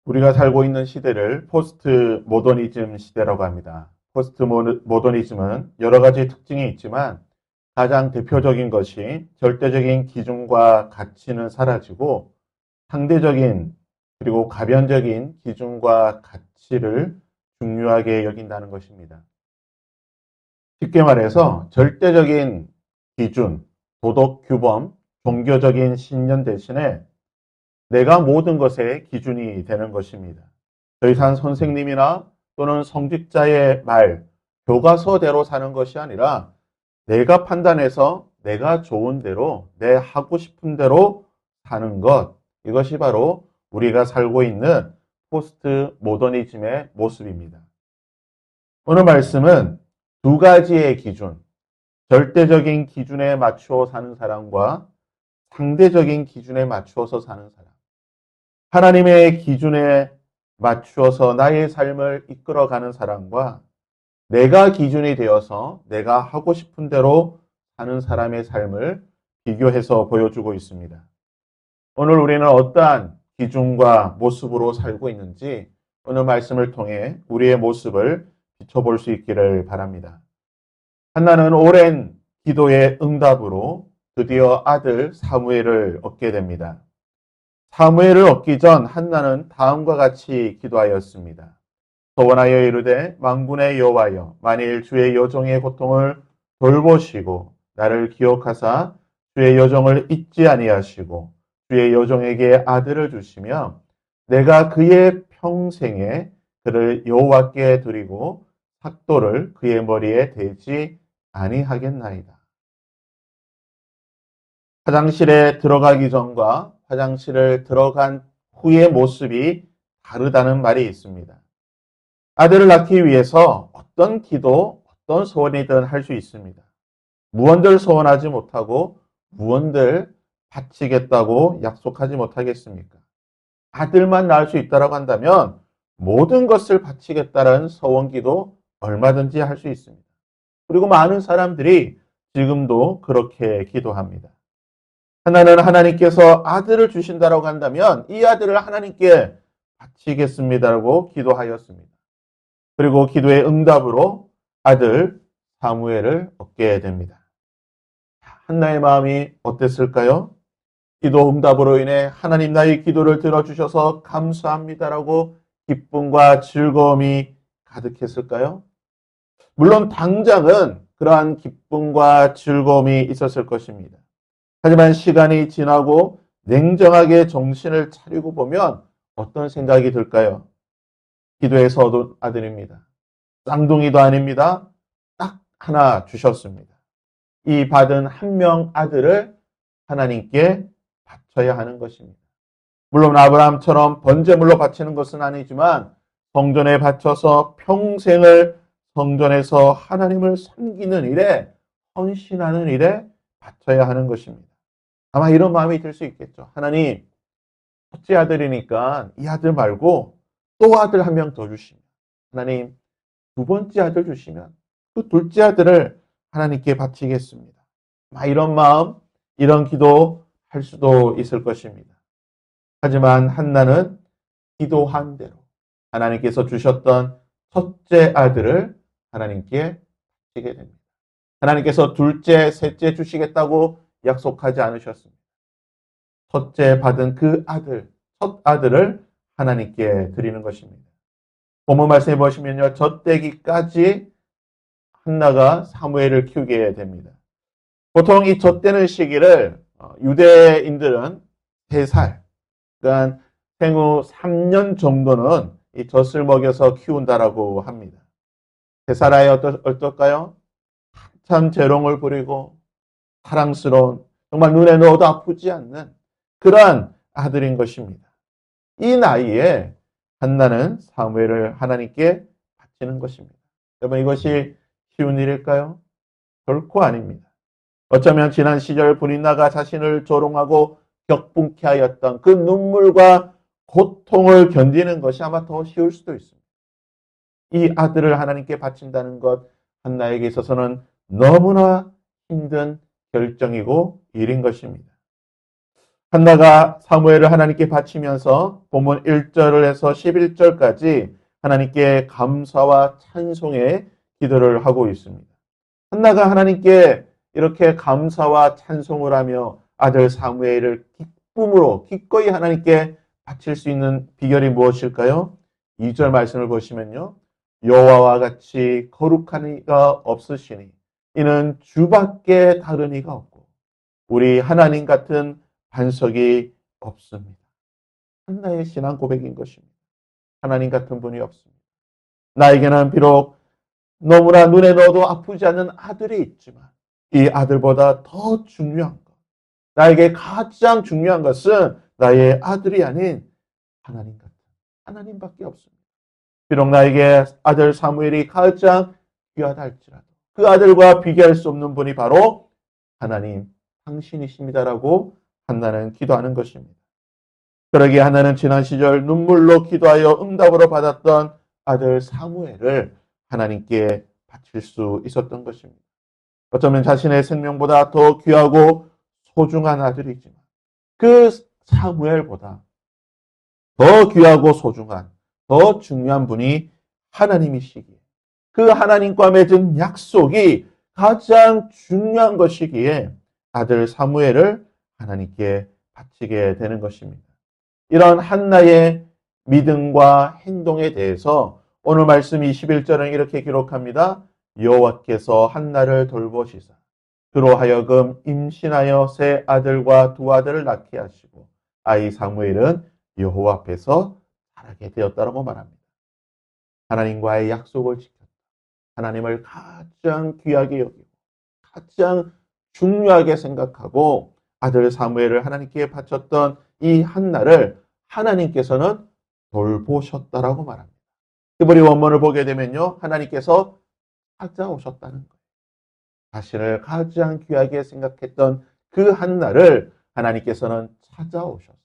우리가 살고 있는 시대를 포스트 모더니즘 시대라고 합니다. 포스트 모더니즘은 여러 가지 특징이 있지만 가장 대표적인 것이 절대적인 기준과 가치는 사라지고 상대적인 그리고 가변적인 기준과 가치를 중요하게 여긴다는 것입니다. 쉽게 말해서 절대적인 기준, 도덕 규범, 종교적인 신념 대신에 내가 모든 것의 기준이 되는 것입니다. 더 이상 선생님이나 또는 성직자의 말, 교과서대로 사는 것이 아니라 내가 판단해서 내가 좋은 대로, 내 하고 싶은 대로 사는 것. 이것이 바로 우리가 살고 있는 포스트 모더니즘의 모습입니다. 오늘 말씀은 두 가지의 기준, 절대적인 기준에 맞추어 사는 사람과 상대적인 기준에 맞추어서 사는 사람. 하나님의 기준에 맞추어서 나의 삶을 이끌어가는 사람과 내가 기준이 되어서 내가 하고 싶은 대로 사는 사람의 삶을 비교해서 보여주고 있습니다. 오늘 우리는 어떠한 기준과 모습으로 살고 있는지 오늘 말씀을 통해 우리의 모습을 비춰볼 수 있기를 바랍니다. 한나는 오랜 기도의 응답으로 드디어 아들 사무엘을 얻게 됩니다. 사무엘을 얻기 전 한나는 다음과 같이 기도하였습니다. 소원하여 이르되 만군의 여호와여 만일 주의 여종의 고통을 돌보시고 나를 기억하사 주의 여종을 잊지 아니하시고 주의 여종에게 아들을 주시며 내가 그의 평생에 그를 여호와께 드리고 삭도를 그의 머리에 대지 아니하겠나이다. 화장실에 들어가기 전과 화장실을 들어간 후의 모습이 다르다는 말이 있습니다. 아들을 낳기 위해서 어떤 기도, 어떤 소원이든 할 수 있습니다. 무언들 소원하지 못하고 무언들 바치겠다고 약속하지 못하겠습니까? 아들만 낳을 수 있다고 한다면 모든 것을 바치겠다는 소원기도 얼마든지 할 수 있습니다. 그리고 많은 사람들이 지금도 그렇게 기도합니다. 하나는 하나님께서 아들을 주신다고 한다면 이 아들을 하나님께 바치겠습니다라고 기도하였습니다. 그리고 기도의 응답으로 아들 사무엘을 얻게 됩니다. 한나의 마음이 어땠을까요? 기도 응답으로 인해 하나님 나의 기도를 들어주셔서 감사합니다라고 기쁨과 즐거움이 가득했을까요? 물론 당장은 그러한 기쁨과 즐거움이 있었을 것입니다. 하지만 시간이 지나고 냉정하게 정신을 차리고 보면 어떤 생각이 들까요? 기도에서 얻은 아들입니다. 쌍둥이도 아닙니다. 딱 하나 주셨습니다. 이 받은 한 명 아들을 하나님께 바쳐야 하는 것입니다. 물론 아브라함처럼 번제물로 바치는 것은 아니지만 성전에 바쳐서 평생을 성전에서 하나님을 섬기는 일에 헌신하는 일에 바쳐야 하는 것입니다. 아마 이런 마음이 들 수 있겠죠. 하나님, 첫째 아들이니까 이 아들 말고 또 아들 한 명 더 주시면 하나님 두 번째 아들 주시면 그 둘째 아들을 하나님께 바치겠습니다. 이런 마음, 이런 기도 할 수도 있을 것입니다. 하지만 한나는 기도한 대로 하나님께서 주셨던 첫째 아들을 하나님께 바치게 됩니다. 하나님께서 둘째, 셋째 주시겠다고 약속하지 않으셨습니다. 첫째 받은 그 아들, 첫 아들을 하나님께 드리는 것입니다. 본문 말씀해 보시면요. 젖대기까지 한나가 사무엘을 키우게 됩니다. 보통 이 젖대는 시기를 유대인들은 3살, 그러니까 생후 3년 정도는 이 젖을 먹여서 키운다라고 합니다. 3살 아이 어떨까요? 참 재롱을 부리고 사랑스러운, 정말 눈에 넣어도 아프지 않는 그러한 아들인 것입니다. 이 나이에 한나는 사무엘을 하나님께 바치는 것입니다. 여러분 이것이 쉬운 일일까요? 결코 아닙니다. 어쩌면 지난 시절 브린나가 자신을 조롱하고 격분케 하였던 그 눈물과 고통을 견디는 것이 아마 더 쉬울 수도 있습니다. 이 아들을 하나님께 바친다는 것 한나에게 있어서는 너무나 힘든 결정이고 일인 것입니다. 한나가 사무엘을 하나님께 바치면서 본문 1절을 해서 11절까지 하나님께 감사와 찬송의 기도를 하고 있습니다. 한나가 하나님께 이렇게 감사와 찬송을 하며 아들 사무엘을 기쁨으로 기꺼이 하나님께 바칠 수 있는 비결이 무엇일까요? 2절 말씀을 보시면요. 여호와와 같이 거룩한 이가 없으시니 이는 주밖에 다른 이가 없고 우리 하나님 같은 반석이 없습니다. 한나의 신앙 고백인 것입니다. 하나님 같은 분이 없습니다. 나에게는 비록 너무나 눈에 넣어도 아프지 않는 아들이 있지만 이 아들보다 더 중요한 것, 나에게 가장 중요한 것은 나의 아들이 아닌 하나님 같은 하나님밖에 없습니다. 비록 나에게 아들 사무엘이 가장 귀하다 할지라도 그 아들과 비교할 수 없는 분이 바로 하나님 당신이십니다라고 한나는 기도하는 것입니다. 그러기에 한나는 지난 시절 눈물로 기도하여 응답으로 받았던 아들 사무엘을 하나님께 바칠 수 있었던 것입니다. 어쩌면 자신의 생명보다 더 귀하고 소중한 아들이지만 그 사무엘보다 더 귀하고 소중한 더 중요한 분이 하나님이시기에 그 하나님과 맺은 약속이 가장 중요한 것이기에 아들 사무엘을 하나님께 바치게 되는 것입니다. 이런 한나의 믿음과 행동에 대해서 오늘 말씀 21절은 이렇게 기록합니다. 여호와께서 한나를 돌보시사 그로 하여금 임신하여 세 아들과 두 아들을 낳게 하시고 아이 사무엘은 여호와 앞에서 자라게 되었다라고 말합니다. 하나님과의 약속을 지켰다. 하나님을 가장 귀하게 여기고 가장 중요하게 생각하고 아들 사무엘을 하나님께 바쳤던 이 한나를 하나님께서는 돌보셨다라고 말합니다. 히브리 원문을 보게 되면요. 하나님께서 찾아오셨다는 거예요. 자신을 가장 귀하게 생각했던 그 한나를 하나님께서는 찾아오셔서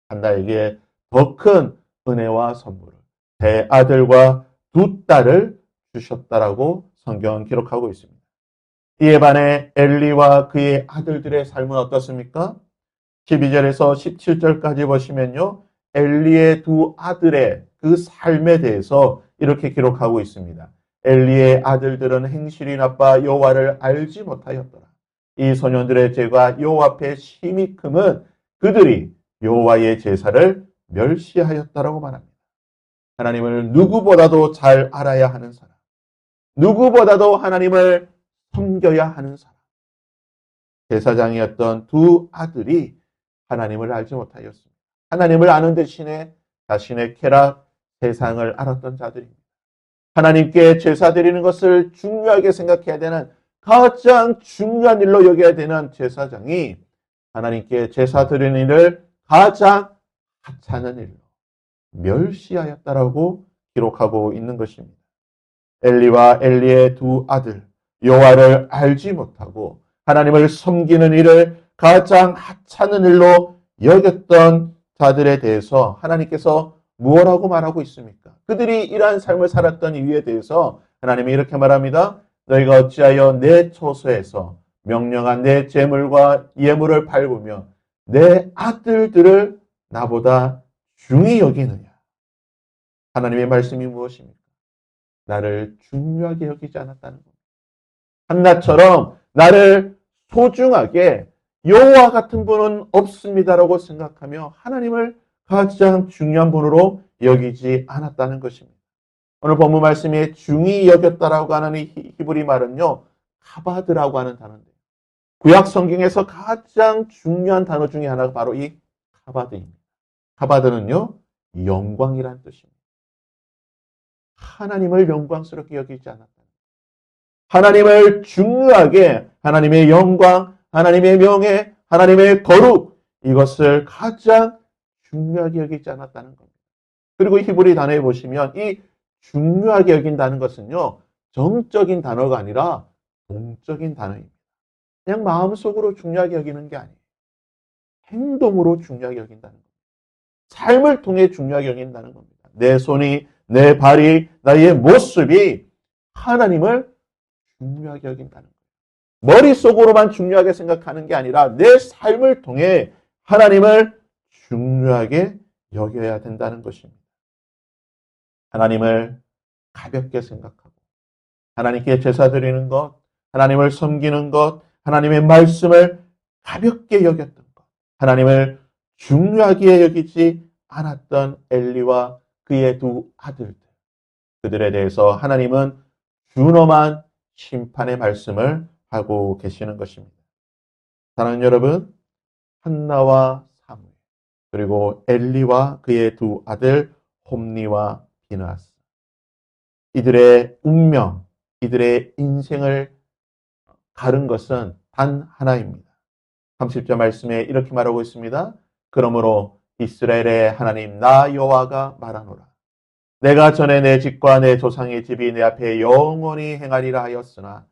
한나에게 더 큰 은혜와 선물을 세 아들과 두 딸을 주셨다라고 성경은 기록하고 있습니다. 이에 반해 엘리와 그의 아들들의 삶은 어떻습니까? 12절에서 17절까지 보시면요. 엘리의 두 아들의 그 삶에 대해서 이렇게 기록하고 있습니다. 엘리의 아들들은 행실이 나빠 여호와를 알지 못하였더라. 이 소년들의 죄가 여호와 앞에 심히 크면 그들이 여호와의 제사를 멸시하였다라고 말합니다. 하나님을 누구보다도 잘 알아야 하는 사람, 누구보다도 하나님을 섬겨야 하는 사람, 제사장이었던 두 아들이 하나님을 알지 못하였습니다. 하나님을 아는 대신에 자신의 쾌락, 세상을 알았던 자들입니다. 하나님께 제사 드리는 것을 중요하게 생각해야 되는 가장 중요한 일로 여겨야 되는 제사장이 하나님께 제사 드리는 일을 가장 하찮은 일로 멸시하였다라고 기록하고 있는 것입니다. 엘리와 엘리의 두 아들 여호와를 알지 못하고 하나님을 섬기는 일을 가장 하찮은 일로 여겼던 자들에 대해서 하나님께서 무엇라고 말하고 있습니까? 그들이 이러한 삶을 살았던 이유에 대해서 하나님이 이렇게 말합니다. 너희가 어찌하여 내 처소에서 명령한 내 재물과 예물을 밟으며 내 아들들을 나보다 중히 여기느냐. 하나님의 말씀이 무엇입니까? 나를 중요하게 여기지 않았다는 겁니다. 한나처럼 나를 소중하게 여호와 같은 분은 없습니다라고 생각하며 하나님을 가장 중요한 분으로 여기지 않았다는 것입니다. 오늘 본문 말씀에 중히 여겼다라고 하는 이 히브리 말은요. 카바드라고 하는 단어인데요. 구약 성경에서 가장 중요한 단어 중에 하나가 바로 이 카바드입니다. 카바드는요. 영광이란 뜻입니다. 하나님을 영광스럽게 여기지 않았다. 하나님을 중요하게 하나님의 영광, 하나님의 명예, 하나님의 거룩 이것을 가장 중요하게 여기지 않았다는 겁니다. 그리고 히브리 단어에 보시면 이 중요하게 여긴다는 것은요. 정적인 단어가 아니라 동적인 단어입니다. 그냥 마음속으로 중요하게 여기는 게 아니에요. 행동으로 중요하게 여긴다는 겁니다. 삶을 통해 중요하게 여긴다는 겁니다. 내 손이, 내 발이, 나의 모습이 하나님을 중요하게 여긴다는 거예요. 머릿속으로만 중요하게 생각하는 게 아니라 내 삶을 통해 하나님을 중요하게 여겨야 된다는 것입니다. 하나님을 가볍게 생각하고 하나님께 제사 드리는 것, 하나님을 섬기는 것, 하나님의 말씀을 가볍게 여겼던 것, 하나님을 중요하게 여기지 않았던 엘리와 그의 두 아들들, 그들에 대해서 하나님은 준엄한 심판의 말씀을 하고 계시는 것입니다. 사랑하는 여러분, 한나와 사무엘, 그리고 엘리와 그의 두 아들 홈니와 비느하스, 이들의 운명, 이들의 인생을 가른 것은 단 하나입니다. 30절 말씀에 이렇게 말하고 있습니다. 그러므로 이스라엘의 하나님 나 여호와가 말하노라. 내가 전에 내 집과 내 조상의 집이 내 앞에 영원히 행하리라 하였으나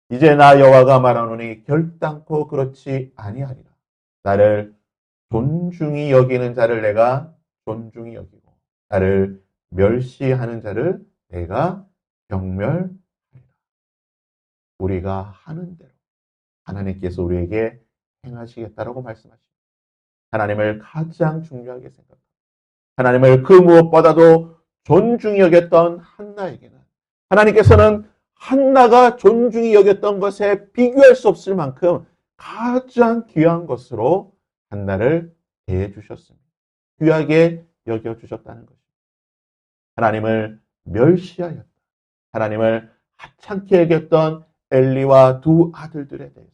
이제 나 여호와가 말하노니 결단코 그렇지 아니하리라. 나를 존중히 여기는 자를 내가 존중히 여기고 나를 멸시하는 자를 내가 경멸하리라. 우리가 하는 대로 하나님께서 우리에게 행하시겠다라고 말씀하십니다. 하나님을 가장 중요하게 생각합니다. 하나님을 그 무엇보다도 존중히 여겼던 한나에게는 하나님께서는 한나가 존중히 여겼던 것에 비교할 수 없을 만큼 가장 귀한 것으로 한나를 대해 주셨습니다. 귀하게 여겨주셨다는 것입니다. 하나님을 멸시하였다. 하나님을 하찮게 여겼던 엘리와 두 아들들에 대해서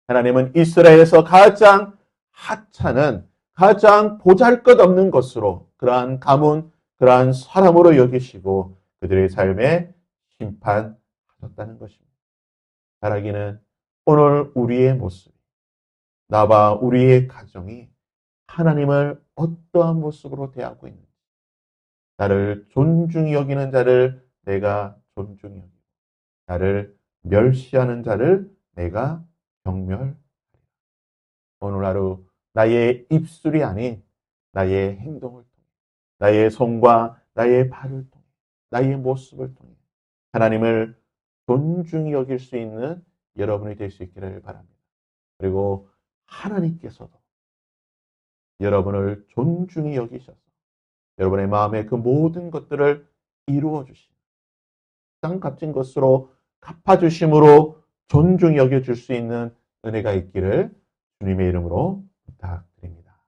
하나님은 이스라엘에서 가장 하찮은, 가장 보잘것없는 것으로 그러한 가문, 그러한 사람으로 여기시고 그들의 삶에 심판하셨다는 것입니다. 바라기는 오늘 우리의 모습, 나와 우리의 가정이 하나님을 어떠한 모습으로 대하고 있는지, 나를 존중히 여기는 자를 내가 존중히 여기고 나를 멸시하는 자를 내가 경멸하리라. 오늘 하루 나의 입술이 아닌 나의 행동을 통해, 나의 손과 나의 발을 통해, 나의 모습을 통해 하나님을 존중히 여길 수 있는 여러분이 될 수 있기를 바랍니다. 그리고 하나님께서도 여러분을 존중히 여기셔서 여러분의 마음에 그 모든 것들을 이루어 주시는 가장 값진 것으로 갚아주심으로 존중히 여겨줄 수 있는 은혜가 있기를 주님의 이름으로 부탁드립니다.